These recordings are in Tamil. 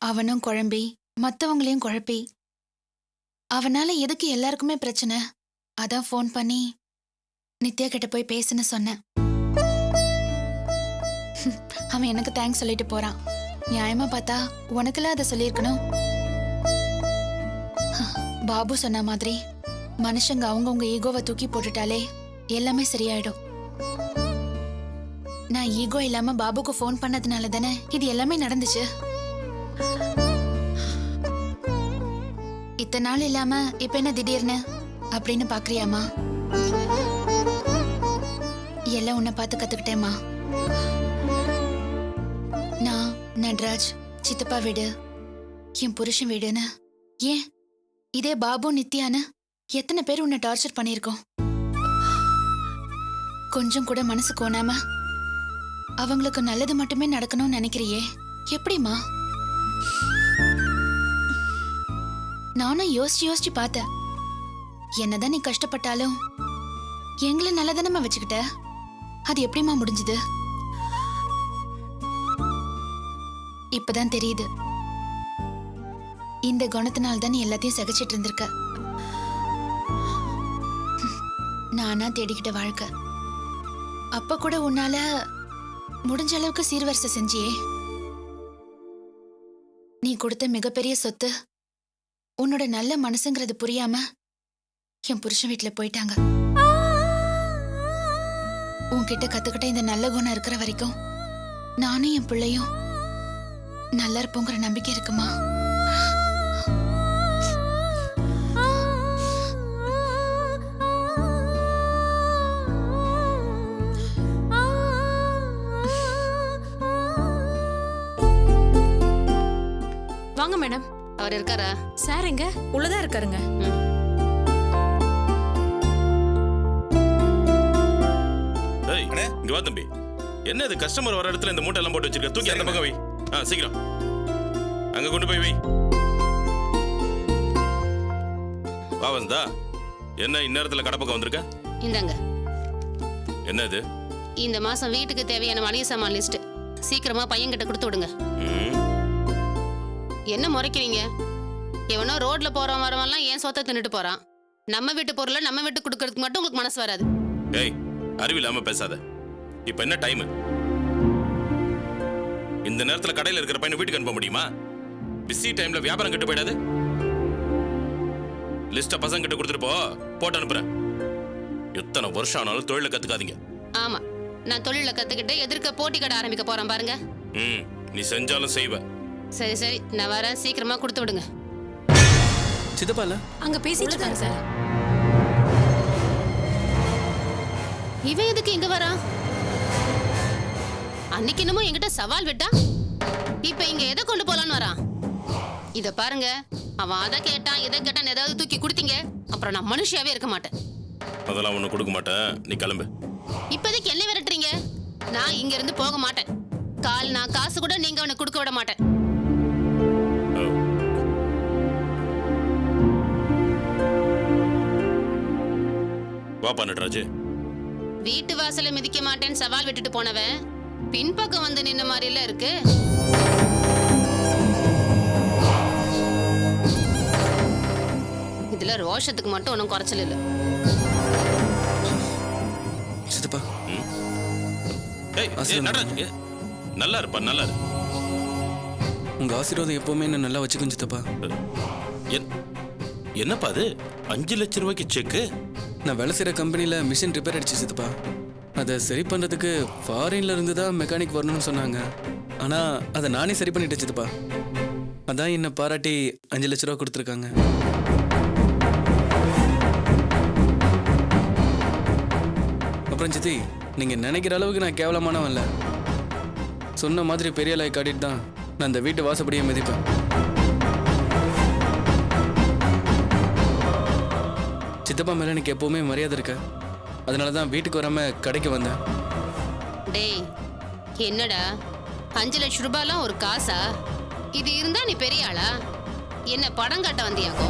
அவனும் குழம்பி மத்தவங்களையும் குழப்பி அவனால எதுக்கு எல்லாருக்குமே பிரச்சனை. அதான் ஃபோன் பண்ணி நித்யா கிட்ட போய் பேசுன்னு சொன்னேன். அவன் எனக்கு தேங்க்ஸ் சொல்லிட்டு போறான். நியாயமா பார்த்தா உனக்குலாம் அதை சொல்லியிருக்கணும். பாபு சொன்ன மாதிரி மனுஷங்க அவங்கவுங்க ஈகோவை தூக்கி போட்டுட்டாலே எல்லாமே சரியாயிடும். நான் ஈகோ இல்லாம பாபுக்கு ஃபோன் பண்ணதுனால தானே இது எல்லாமே நடந்துச்சு. இத்தனை நாள் இல்லாம இப்ப என்ன திடீர்னு அப்படின்னு பாக்குறியாமா? எல்லாம் உன்னை பார்த்து கத்துக்கிட்டேம்மா. நான் நட்ராஜ் சித்தப்பா வீடு என் புருஷன் வீடுன்னு ஏன் இதே பாபு நித்யான்னு எத்தனை பேர் உன்னை டார்ச்சர் பண்ணியிருக்கோம். கொஞ்சம் கூட மனசு கோணாம அவங்களுக்கு நல்லது மட்டுமே நடக்கணும்னு நினைக்கிறியே, எப்படிமா? நானும் யோசிச்சு யோசிச்சு பார்த்தேன். என்னதான் நீ கஷ்டப்பட்டாலும் எங்களை நல்லதானமா வச்சுக்கிட்ட. அது எப்படிமா முடிஞ்சது? இப்பதான் தெரியுது. இந்த குணத்தினால்தான் நீ எல்லாத்தையும் சகிச்சிட்டு இருந்திருக்க. நானா தேடிக்கிட்ட வாழ்க்கை. அப்ப கூட உன்னால முடிஞ்ச அளவுக்கு சீர்வரிசை செஞ்சியே. நீ கொடுத்த மிகப்பெரிய சொத்து உன்னோட நல்ல மனசுங்கிறது புரியாம என் புருஷன் வீட்டுல போயிட்டாங்க. உன்கிட்ட கத்துக்கிட்ட இந்த நல்ல குணம் இருக்கிற வரைக்கும் நானும் என் பிள்ளையும் நல்லா இருப்போங்கிற நம்பிக்கை இருக்குமா? வாங்க மேடம். அவர் இருக்காரா? சார் எங்க? உள்ளதா இருக்காருங்க. இங்க வா தம்பி. என்ன இது கஸ்டமர் வர இடத்துல இந்த மூட்டை எல்லாம் போட்டு வச்சிருக்க? தூக்கி அந்த பக்கம் வை. சீக்கிரம் அங்க கொண்டு போய் வை. வா வந்தா. என்ன இந்நேரத்துல கடை பக்கம் வந்திருக்க? இந்தாங்க. என்ன இது? இந்த மாசம் வீட்டுக்கு தேவையான மளிகை சாமான் லிஸ்ட். சீக்கிரமா பையன்கிட்ட கொடுத்து விடுங்க. என்ன முறைக்கிறீங்க? எவனோ ரோட்ல போறவன் வரவன்லாம் ஏன் சொத்தை தின்னுட்டு போறான். நம்ம வீட்டு பொருளை நம்ம வீட்டு கொடுக்கறதுக்கு மட்டும் உங்களுக்கு மனசு வராது. ஏய், அறிவில்லாம பேசாத. இப்ப என்ன டைம்? இந்த நேரத்துல கடையில இருக்கிற பையனை வீட்டுக்கு அனுப்ப முடியுமா? பிஸி டைம்ல வியாபாரம் கெட்டு போயிடாது. லிஸ்ட பசங்க கிட்ட கொடுத்துட்டு போட்டு அனுப்புறேன். எத்தனை வருஷம் ஆனாலும் தொழில கத்துக்காதீங்க. ஆமா, நான் தொழில கத்துக்கிட்டு எதிர்க்க போட்டி கடை ஆரம்பிக்க போறேன் பாருங்க. நீ செஞ்சாலும் செய்வ. சரி சரி, நான் வரேன். சீக்கிரமா கொடுத்து விடுங்க. சித்தப்பால அங்க பேசிட்டு இருக்காங்க சார். இவன் எதுக்கு இங்க வரான்? அன்னைக்கு என்னமோ என்கிட்ட சவால் விட்டா, இப்ப இங்க எதை கொண்டு போலான்னு வரான்? இத பாருங்க, அவன் அதை கேட்டான் இதை கேட்டான் ஏதாவது தூக்கி கொடுத்தீங்க, அப்புறம் நான் மனுஷியாவே இருக்க மாட்டேன். அதெல்லாம் ஒண்ணு கொடுக்க மாட்டேன். நீ கிளம்பு. இப்போதைக்கு என்ன விரட்டுறீங்க? நான் இங்க இருந்து போக மாட்டேன். நான் காசு கூட நீங்க அவனை கொடுக்க விட மாட்டேன். வாப்பா நட்ராஜ். வீட்டு வாசல மிதிக்க மாட்டேன்னு சவால் விட்டுட்டு போனவன் பின்பக்கம் வந்து நின்ன மாதிரில இருக்கு. இதுல ரோஷத்துக்கு மட்டும் ஒன்றும் குறைச்சல் இல்லை. சித்தப்பா. நட்ராஜ் நல்லா இருப்பா, நல்லா இரு. உங்க ஆசீர்வாதம் எப்பவுமே என்ன நல்லா வச்சுக்கோங்க சித்தப்பா. என்னப்பா அது? 5 லட்சம் ரூபாய்க்கு செக்கு? நான் வேலை செய்கிற கம்பெனியில் மிஷின் ரிப்பேர் ஆயிடுச்சு சித்தப்பா. அதை சரி பண்ணுறதுக்கு ஃபாரின்ல இருந்து தான் மெக்கானிக் வரணும்னு சொன்னாங்க. ஆனால் அதை நானே சரி பண்ணிட்டேன் சித்தப்பா. அதான் என்னை பாராட்டி 5 லட்ச ரூபா கொடுத்துருக்காங்க. அப்புறம் சித்தி, நீங்கள் நினைக்கிற அளவுக்கு நான் கேவலமானவன் இல்லை. சொன்ன மாதிரி பெரிய லாய் காட்டிட்டு தான் நான் இந்த வீட்டு வாசப்படியை மிதிப்பேன். சித்தப்பா மேல எனக்கு எப்பவுமே மரியாதை இருக்க. அதனால தான் வீட்டுக்கு வராம கடைக்கு வந்தேன். டேய், என்னடா 5 லட்சம் ரூபாய்லாம் ஒரு காசா? இது இருந்தா நீ பெரிய ஆளா? என்ன படம் காட்ட வந்தியாக்கோ?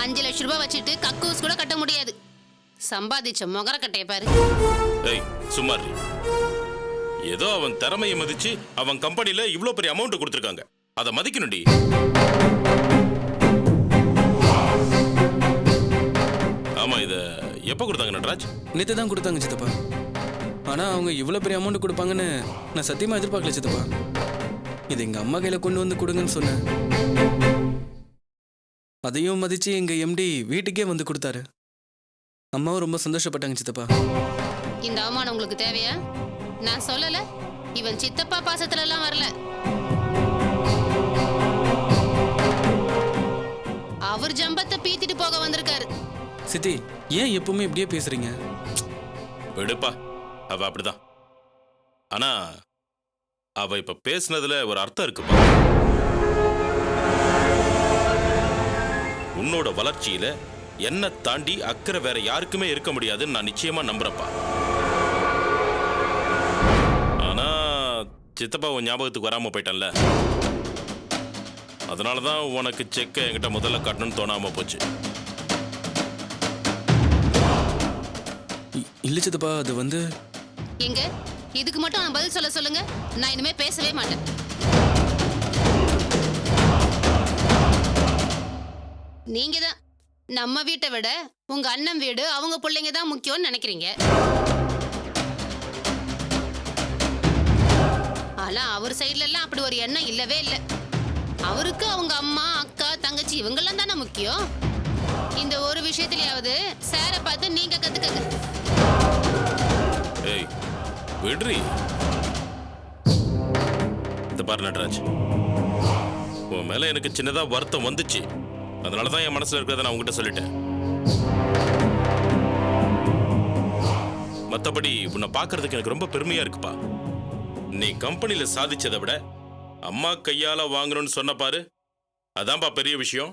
5 லட்சம் ரூபாய் வச்சுட்டு கக்கூஸ் கூட கட்ட முடியாது. சம்பாதிச்ச முகர கட்டைய பாரு. ஏய், சும்மா இரு. ஏதோ அவன் திறமையை மதிச்சு அவன் கம்பெனில இவ்ளோ பெரிய அமௌண்ட் கொடுத்துருக்காங்க, அதை மதிக்கணும்டி. ஆமா, இத எப்ப கொடுத்தாங்க நடராஜ்? நேற்று தான் கொடுத்தாங்க சித்தப்பா. ஆனால் அவங்க இவ்வளோ பெரிய அமௌண்ட் கொடுப்பாங்கன்னு நான் சத்தியமாக எதிர்பார்க்கல சித்தப்பா. இது எங்கள் அம்மா கையில் கொண்டு வந்து கொடுங்கன்னு சொன்னேன். அதையும் மதித்து எங்கள் எம்டி வீட்டுக்கே வந்து கொடுத்தாரு. அம்மாவும் ரொம்ப சந்தோஷப்பட்டாங்க சித்தப்பா. இந்த அவமானம் உங்களுக்கு தேவையா? நான் சொல்லல, இவன் சித்தப்பா பாசத்துல எல்லாம் வரல. அவர் ஜம்பத்தை பீத்திட்டு போக வந்திருக்காரு. சித்தி, ஏன் எப்பவுமே இப்படியே பேசுறீங்க? விடுப்பா, அவ அப்படிதான். ஆனா அவ இப்ப பேசுனதுல ஒரு அர்த்தம் இருக்குப்பா. உன்னோட வளர்ச்சியில என்ன தாண்டி அக்கறை வேற யாருக்குமே இருக்க முடியாதுன்னு நான் நிச்சயமா நம்புறப்பா. ஆனா சித்தப்பா உன் ஞாபகத்துக்கு வராம போயிட்டன்ல, அதனாலதான் உனக்கு செக்கை என்கிட்ட முதல்ல கட்டணும்னு தோணாம போச்சு. இல்லை சித்தப்பா, அது வந்து எங்க இதுக்கு மட்டும் நான் பதில் சொல்ல சொல்லுங்க. நான் இனிமே பேசவே மாட்டேன். நீங்க தான் நம்ம வீட்டை விட உங்க அண்ணன் வீடு, அவங்க பிள்ளைங்க தான் முக்கியம்னு நினைக்கிறீங்க. ஆனா அவர் சைட்ல எல்லாம் அப்படி ஒரு எண்ணம் இல்லவே இல்லை. அவருக்கு அவங்க அம்மா, அக்கா, தங்கச்சி இவங்கெல்லாம் தானே முக்கியம். இந்த ஒரு விஷயத்திலேயாவது சாரை பார்த்து நீங்க கத்துக்கங்க. ஏய் விடுறி. இந்த பாரு நடராஜ், உன் மேல எனக்கு சின்னதா வருத்தம் வந்துச்சு. அதனாலதான் என் மனசுல இருக்கிறத நான் உங்ககிட்ட சொல்லிட்டேன். மத்தபடி உன்னை பாக்குறதுக்கு எனக்கு ரொம்ப பெருமையா இருக்குப்பா. நீ கம்பெனில சாதிச்சதை விட அம்மா கையால வாங்கணும்னு சொன்ன பாரு, அதான்ப்பா பெரிய விஷயம்.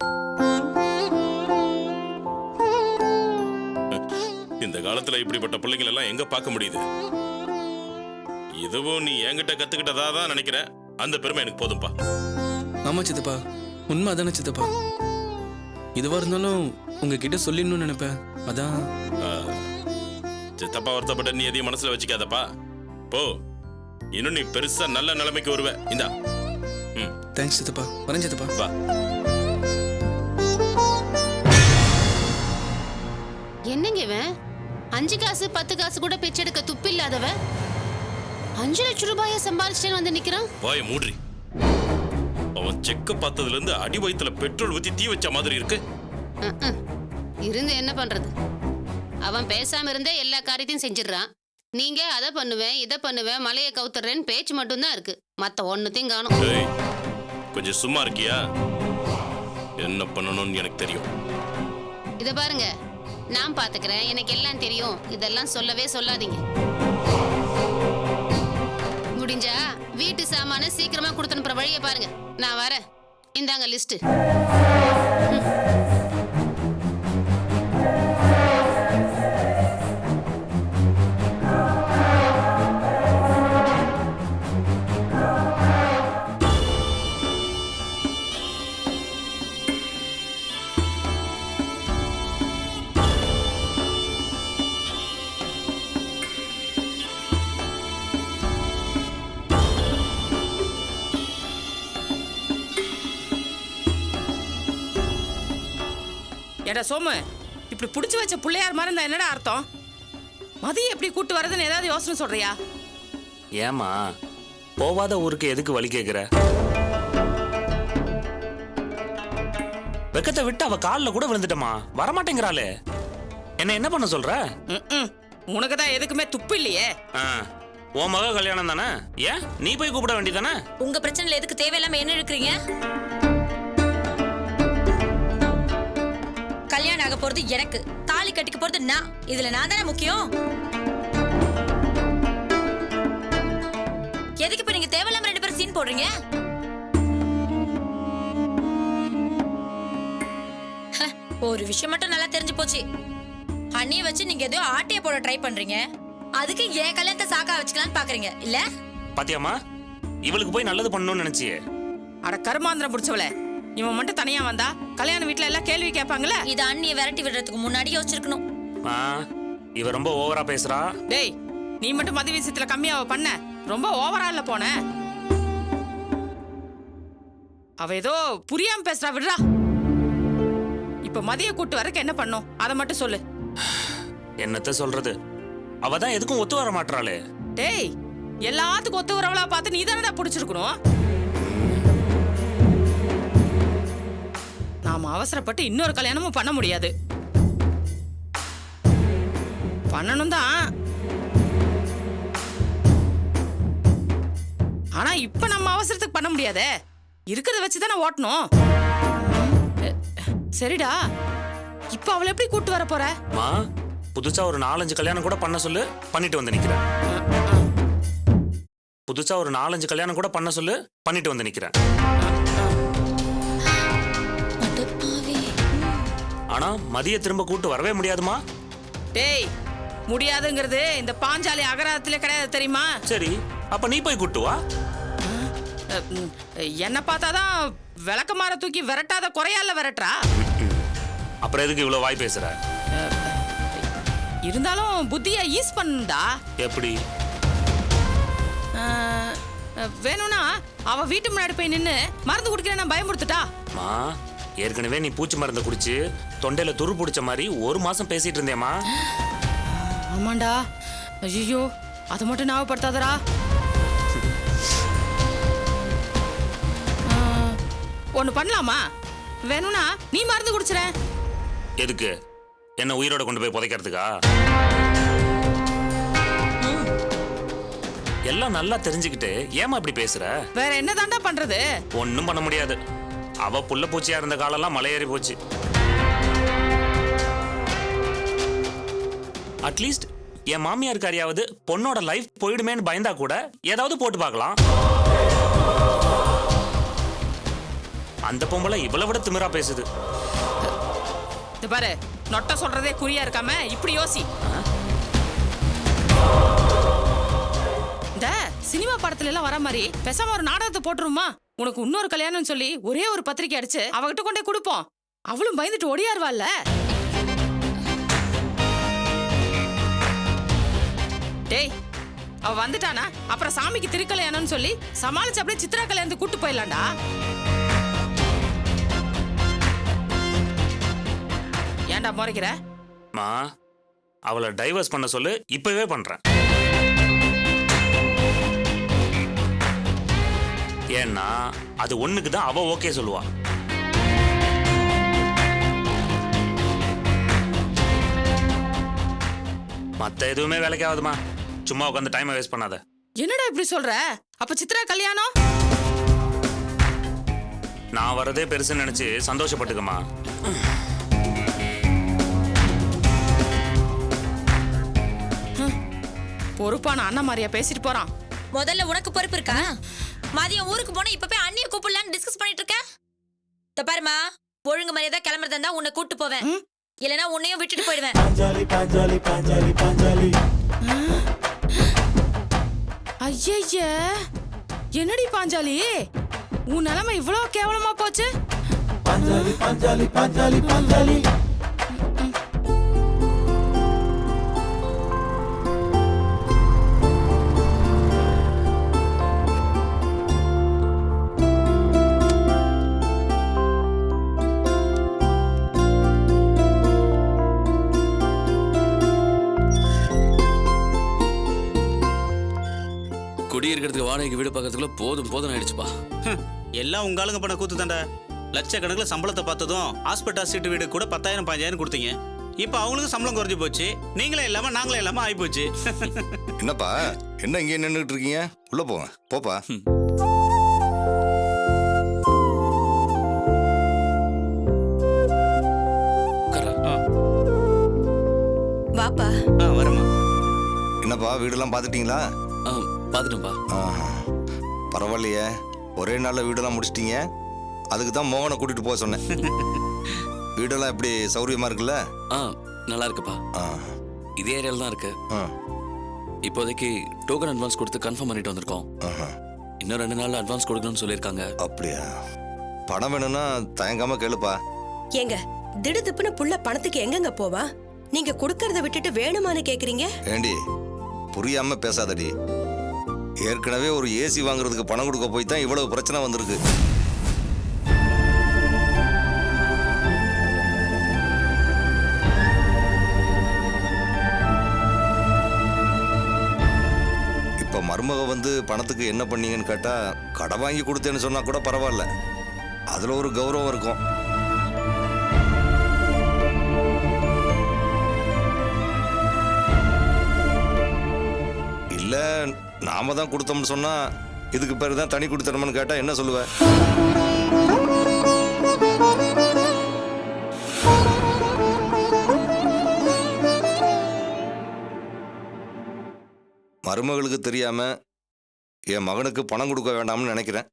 இந்த காலத்துல இப்படிப்பட்ட பிள்ளைகள் எல்லாம் எங்க பார்க்க முடியுது? இதுவும் நீ என்கிட்ட கத்துக்கிட்டதா தான் நினைக்கிறேன். அந்த பெருமை எனக்கு போதும்பா. ஆமா சித்தப்பா, உண்மை அதானே சித்தப்பா. இதுவா இருந்தாலும் உங்ககிட்ட சொல்லிடணும்னு நினைப்பேன். அதான். சித்தப்பா வருத்தப்பட்ட நீ எதையும் மனசுல வச்சுக்காதப்பா. போ, இன்னும் நீ பெருசா நல்ல நிலைமைக்கு வருவ. இந்தா. தேங்க்ஸ் சித்தப்பா. வரேன் சித்தப்பா. வா. என்னங்க இவன் 5 காசு 10 காசு கூட பிச்சை எடுக்க துப்பு இல்லாதவன் 5 லட்சம் ரூபாயை சம்பாதிச்சேன்னு வந்து நிக்கிறான். வாய மூட்ரி. அவன் செக்க பார்த்ததுல இருந்து அடி வயித்துல பெட்ரோல் ஊத்தி தீ வச்ச மாதிரி இருக்கு. இருந்து என்ன பண்றது? அவன் பேசாம இருந்தே எல்லா காரியத்தையும் செஞ்சிடறான். நீங்க அதை பண்ணுவேன், இதை பண்ணுவேன், மலையை கவுத்துறேன்னு பேச்சு மட்டும்தான் இருக்கு. மத்த ஒண்ணுத்தையும் காணும். ஏய், கொஞ்சம் சும்மா இருக்கியா? என்ன பண்ணணும்னு எனக்கு தெரியும். இத பாருங்க, நான் பாத்துக்கிறேன், எனக்கு எல்லாம் தெரியும், இதெல்லாம் சொல்லவே சொல்லாதீங்க. முடிஞ்சா வீட்டு சாமான சீக்கிரமா கொடுத்து அனுப்புற வழியை பாருங்க. நான் வரேன். இந்தாங்க லிஸ்ட். ஏடா சோமு, இப்படி புடிச்சு வச்ச பிள்ளையார் மாதிரி இருந்தா என்னடா அர்த்தம்? மதியம் எப்படி கூட்டு வரதுன்னு ஏதாவது யோசனை சொல்றியா? ஏமா போவாத ஊருக்கு எதுக்கு வழி கேக்குற? வெக்கத்தை விட்டு அவ காலில் கூட விழுந்துட்டமா, வரமாட்டேங்கிறாளே. என்ன பண்ண சொல்ற? உனக்கு தான் எதுக்குமே துப்பு இல்லையே. உன் மக கல்யாணம் தானே, ஏன் நீ போய் கூப்பிட வேண்டியதானே? உங்க பிரச்சனைல எதுக்கு தேவையில்லாம என்ன எடுக்கிறீங்க? கல்யாணம் ஆக போறது எனக்கு, தாலி கட்டிக்க போறது நான். இதுல நான் தானே முக்கியம். எதுக்கு இப்ப நீங்க தேவையில்லாம 2 பேரும் சீன் போடுறீங்க? ஒரு விஷயம் மட்டும் நல்லா தெரிஞ்சு போச்சு. அண்ணிய வச்சு நீங்க ஏதோ ஆட்டைய போட ட்ரை பண்றீங்க. அதுக்கு என் கல்யாணத்தை சாக்கா வச்சுக்கலாம்னு பாக்குறீங்க இல்ல? பாத்தியாமா, இவளுக்கு போய் நல்லது பண்ணணும்னு நினைச்சியே. அட கருமாந்திரம் புடிச்சவளே, இவன் மட்டும் தனியா வந்தா கல்யாண வீட்டுல எல்லாம் கேள்வி கேட்பாங்கல்ல. இது அண்ணிய விரட்டி விடுறதுக்கு முன்னாடி யோசிச்சிருக்கணும். இவ ரொம்ப ஓவரா பேசுறா. டேய், நீ மட்டும் மது விஷயத்துல கம்மியாவ பண்ண, ரொம்ப ஓவரால்ல போன. அவ ஏதோ புரியாம பேசுறா, விடுறா. இப்ப மதிய கூட்டு வரக்கு என்ன பண்ணும் அதை மட்டும் சொல்லு. என்னத்த சொல்றது, அவ தான் எதுக்கும் ஒத்து வர மாட்டாளே. டேய், எல்லாத்துக்கும் ஒத்து வரவளா பார்த்து நீ தானடா பிடிச்சிருக்கணும். நாம அவசரப்பட்டு இன்னொரு கல்யாணமும் பண்ண முடியாது. பண்ணணும் தான், ஆனா இப்ப நம்ம அவசரத்துக்கு பண்ண முடியாதே. இருக்கிறத வச்சுதானே ஓட்டணும். சரிடா, இப்ப அவளை எப்படி கூட்டு வர போற? மா, புதுசா ஒரு 4-5 கல்யாணம் கூட பண்ண சொல்லு, பண்ணிட்டு வந்து நிக்கிறேன். புதுசா ஒரு 4-5 கல்யாணம் கூட பண்ண சொல்லு, பண்ணிட்டு வந்து நிக்கிறேன். ஆனா மதிய திரும்ப கூட்டு வரவே முடியாதுமா. டேய், முடியாதுங்கிறது இந்த பாஞ்சாலி அகராத்துல கிடையாது தெரியுமா? சரி, அப்ப நீ போய் கூட்டு வா. என்ன பார்த்தாதான் விளக்கமாற தூக்கி விரட்டாத குறையால விரட்டுறா. அப்புறம் எதுக்கு இவ்வளவு வாய் பேசுற? இருந்தாலும் புத்திய யூஸ் பண்ணுடா. எப்படி? வேணும்னா அவ வீட்டு முன்னாடி போய் நின்னு மருந்து குடிக்கிறேன் பயமுறுத்துட்டா. மா, ஏற்கனவே நீ பூச்சி மருந்தை குடிச்சு தொண்டையில துரு பிடிச்ச மாதிரி 1 மாசம் பேசிட்டு இருந்தேமா. ஆமாண்டா. ஐயோ, அதை மட்டும் ஞாபகப்படுத்தாதடா. ஒண்ணு பண்ணலாமா? வேணும்னா நீ மருந்து குடிச்சிர. எதுக்கு? என்ன உயிரோட கொண்டு போய் புதைக்கிறதுக்கா? எல்லாம் நல்லா தெரிஞ்சுக்கிட்டு ஏமா இப்படி பேசுற? வேற என்னதான்டா பண்றது? ஒன்னும் பண்ண முடியாது. அவ புள்ள பூச்சியா இருந்த காலெல்லாம் மலையேறி போச்சு. அட்லீஸ்ட் என் மாமியாருக்காரியாவது பொண்ணோட லைஃப் போயிடுமேன்னு பயந்தா கூட ஏதாவது போட்டு பார்க்கலாம். அந்த பொம்பளை இவ்வளவு விட திமிரா பேசுது. இது பாரு, நொட்ட சொல்றதே குறியா இருக்காம இப்படி யோசி. இந்த சினிமா படத்துல எல்லாம் வர மாதிரி பேசாம ஒரு நாடகத்தை போட்டுருமா? உனக்கு இன்னொரு கல்யாணம் சொல்லி ஒரே ஒரு பத்திரிக்கை அடிச்சு அவகிட்ட கொண்டே கொடுப்போம். அவளும் பயந்துட்டு ஓடியாருவாள்ல. டேய், அவ வந்துட்டானா அப்புறம் சாமிக்கு திருக்கல்யாணம்னு சொல்லி சமாளிச்சு அப்படியே சித்ரா கல்யாணத்துக்கு கூட்டு போயிடலாம்டா. ஏன்டா முறைக்கிற? மா, அவளை டைவர்ஸ் பண்ண சொல்லு, இப்பவே பண்றேன். ஏன்னா அது ஒண்ணுக்கு தான் அவ ஓகே சொல்லுவா. மத்த எதுவுமே வேலைக்கு ஆகுதுமா. சும்மா உட்காந்து டைமை வேஸ்ட் பண்ணாத. என்னடா இப்படி சொல்ற? அப்ப சித்ரா கல்யாணம்? நான் வரதே பெருசுன்னு நினைச்சு சந்தோஷப்பட்டுக்கமா. பொறுப்பான அண்ணன் மாதிரியா பேசிட்டு போறான். முதல்ல உனக்கு பொறுப்பு இருக்கா? மதியம் ஊருக்கு போனா இப்ப போய் அண்ணிய கூப்பிடலான்னு டிஸ்கஸ் பண்ணிட்டு இருக்க. இந்த பாருமா, ஒழுங்கு மரியாதை கிளம்புறதா இருந்தா உன்னை கூட்டு போவேன், இல்லனா உன்னையும் விட்டுட்டு போயிடுவேன். ஐய, என்னடி பாஞ்சாலி, உன் நிலைமை இவ்வளவு கேவலமா போச்சு? பாஞ்சாலி பாஞ்சாலி பாஞ்சாலி பாஞ்சாலி. குடியிருக்கிறதுக்கு வாடகைக்கு வீடு பார்க்கறதுக்குள்ள போதும் போதும் ஆயிடுச்சுப்பா. எல்லாம் உங்க ஆளுங்க பண்ண கூத்து தாண்டா. லட்சக்கணக்கில் சம்பளத்தை பார்த்ததும் ஹாஸ்பிட்டல் சீட்டு வீடு கூட 10,000 15,000 கொடுத்தீங்க. இப்போ அவங்களுக்கு சம்பளம் குறைஞ்சு போச்சு. நீங்களே இல்லாம நாங்களே இல்லாம ஆகி போச்சு. என்னப்பா, என்ன இங்கே நின்றுட்டு இருக்கீங்க? உள்ள போங்க, போப்பா. வாப்பா. வரமா. என்னப்பா, வீடெல்லாம் பார்த்துட்டீங்களா? பார்த்துட்டோம்ப்பா. பரவாயில்லையே, ஒரே நாளில் வீடெல்லாம் முடிச்சிட்டீங்க. அதுக்கு தான் மோகனை கூட்டிட்டு போக சொன்னேன். வீடெல்லாம் எப்படி சௌரியமா இருக்குல்ல? நல்லா இருக்குப்பா. இதே ஏரியால தான் இருக்கு. இப்போதைக்கு டோக்கன் அட்வான்ஸ் கொடுத்து கன்ஃபார்ம் பண்ணிட்டு வந்திருக்கோம். இன்னும் 2 நாள் அட்வான்ஸ் கொடுக்கணும்னு சொல்லியிருக்காங்க. அப்படியா? பணம் வேணும்னா தயங்காம கேளுப்பா. ஏங்க, திடுதிப்புன்னு புள்ள பணத்துக்கு எங்கங்க போவா? நீங்க கொடுக்கறத விட்டுட்டு வேணுமான்னு கேக்குறீங்க? ஏண்டி, புரியாம பேசாதடி. ஏற்கனவே ஒரு ஏசி வாங்குறதுக்கு பணம் கொடுக்க போய் தான் இவ்வளவு பிரச்சனை வந்திருக்கு. இப்ப மருமக வந்து பணத்துக்கு என்ன பண்ணீங்கன்னு கேட்டா கடை வாங்கி கொடுத்தேன்னு சொன்னா கூட பரவாயில்ல, அதுல ஒரு கௌரவம் இருக்கும். இல்ல நாம தான் கொடுத்தோம்னு சொன்னா இதுக்கு பேரு தான் தனி கொடுத்தனம்னு கேட்டா என்ன சொல்லுவ? மருமகளுக்கு தெரியாம என் மகனுக்கு பணம் கொடுக்க வேண்டாம்னு நினைக்கிறேன்.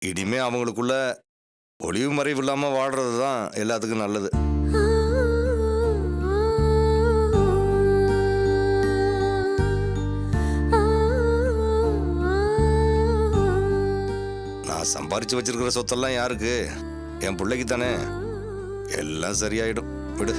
இனிமே அவங்களுக்குள்ள ஒளிவு மறைவு இல்லாம வாழ்றது தான் எல்லாத்துக்கும் நல்லது. நான் சம்பாரிச்சு வச்சிருக்கிற சொத்தெல்லாம் யாருக்கு? என் பிள்ளைக்கு தானே. எல்லாம் சரியாயிடும், விடு.